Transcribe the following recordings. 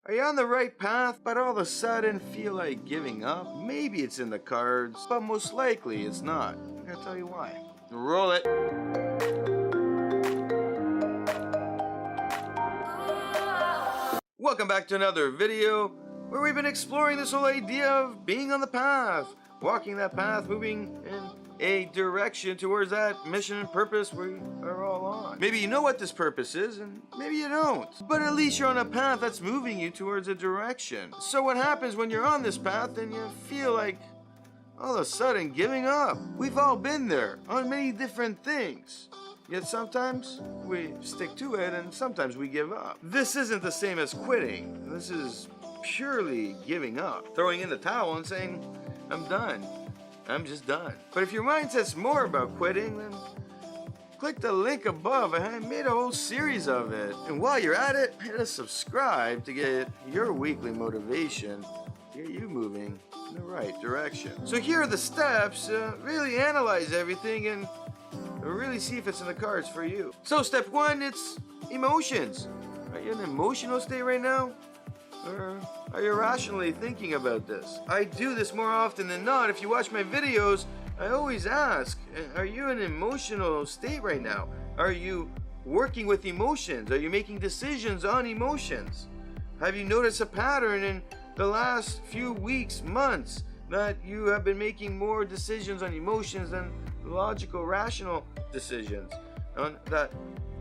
Are you on the right path, but all of a sudden feel like giving up? Maybe it's in the cards, but most likely it's not. I'm gonna tell you why. Roll it. Welcome back to another video where we've been exploring this whole idea of being on the path, walking that path, moving in a direction towards that mission and purpose we are all on. Maybe you know what this purpose is, and maybe you don't. But at least you're on a path that's moving you towards a direction. So what happens when you're on this path and you feel like all of a sudden giving up? We've all been there on many different things. Yet sometimes we stick to it and sometimes we give up. This isn't the same as quitting. This is purely giving up. Throwing in the towel and saying, I'm done. I'm just done. But if your mindset's more about quitting, then click the link above. I made a whole series of it. And while you're at it, hit a subscribe to get your weekly motivation to get you moving in the right direction. So here are the steps. Really analyze everything and really see if it's in the cards for you. So step one, it's emotions. Are you in an emotional state right now? Or are you rationally thinking about this? I do this more often than not. If you watch my videos, I always ask, are you in an emotional state right now? Are you working with emotions? Are you making decisions on emotions? Have you noticed a pattern in the last few weeks, months, that you have been making more decisions on emotions than logical, rational decisions? On that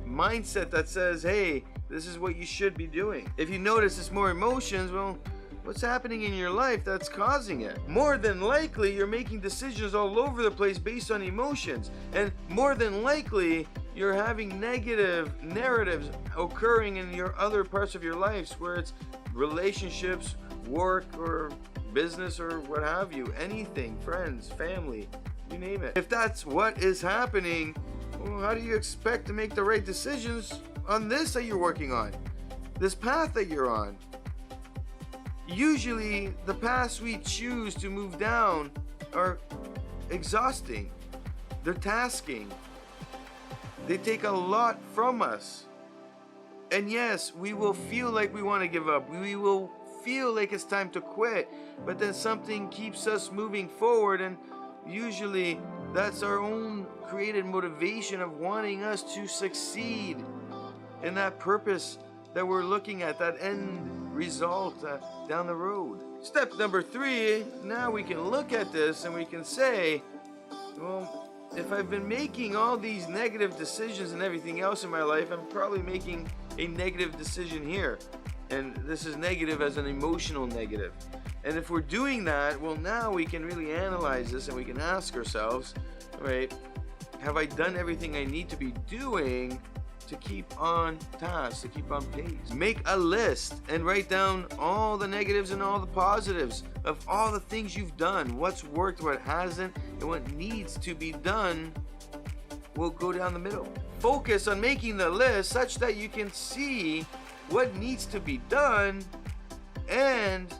mindset that says, hey, this is what you should be doing. If you notice it's more emotions, well, what's happening in your life that's causing it? More than likely, you're making decisions all over the place based on emotions. And more than likely, you're having negative narratives occurring in your other parts of your lives, where it's relationships, work, or business, or what have you. Anything, friends, family, you name it. If that's what is happening, well, how do you expect to make the right decisions on this that you're working on? This path that you're on? Usually, the paths we choose to move down are exhausting. They're tasking. They take a lot from us. And yes, we will feel like we want to give up. We will feel like it's time to quit. But then something keeps us moving forward, and usually that's our own created motivation of wanting us to succeed in that purpose that we're looking at, that end result down the road. Step number 3, now we can look at this and we can say, well, if I've been making all these negative decisions and everything else in my life, I'm probably making a negative decision here. And this is negative as an emotional negative. And if we're doing that, well, now we can really analyze this and we can ask ourselves, right, have I done everything I need to be doing to keep on task, to keep on pace? Make a list and write down all the negatives and all the positives of all the things you've done, what's worked, what hasn't, and what needs to be done will go down the middle. Focus on making the list such that you can see what needs to be done and,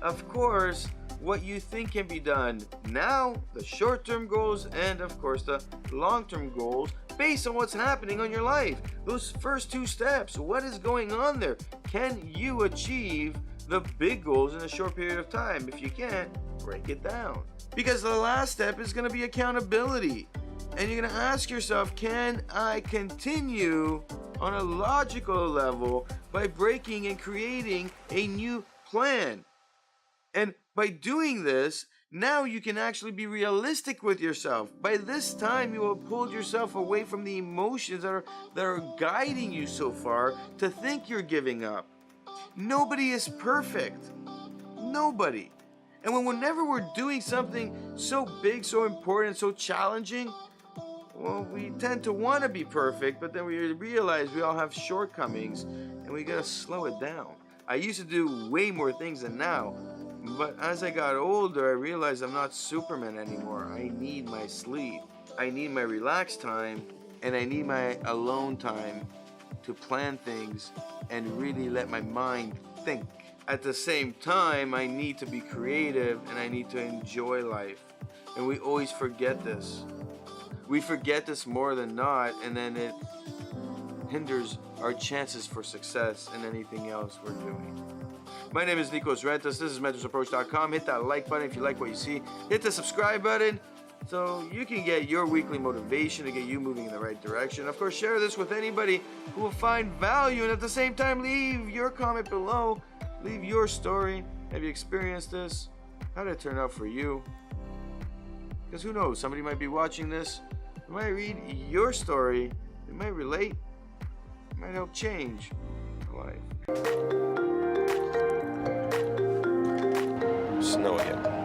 of course, what you think can be done now, the short-term goals, and of course the long-term goals based on what's happening on your life. Those first 2 steps, what is going on there? Can you achieve the big goals in a short period of time? If you can't, break it down. Because the last step is going to be accountability. And you're going to ask yourself, can I continue on a logical level by breaking and creating a new plan? And by doing this, now you can actually be realistic with yourself. By this time, you will have pulled yourself away from the emotions that are guiding you so far to think you're giving up. Nobody is perfect. Nobody. And whenever we're doing something so big, so important, so challenging, well, we tend to want to be perfect, but then we realize we all have shortcomings and we gotta slow it down. I used to do way more things than now, but as I got older, I realized I'm not Superman anymore. I need my sleep, I need my relaxed time, and I need my alone time to plan things and really let my mind think. At the same time, I need to be creative and I need to enjoy life. And we always forget this. We forget this more than not, and then it hinders our chances for success in anything else we're doing. My name is Nikos Rentas. This is mentorsapproach.com. Hit that like button if you like what you see. Hit the subscribe button so you can get your weekly motivation to get you moving in the right direction. Of course, share this with anybody who will find value, and at the same time, leave your comment below. Leave your story. Have you experienced this? How did it turn out for you? Because who knows, somebody might be watching this. They might read your story. They might relate. It might help change life. Snow again.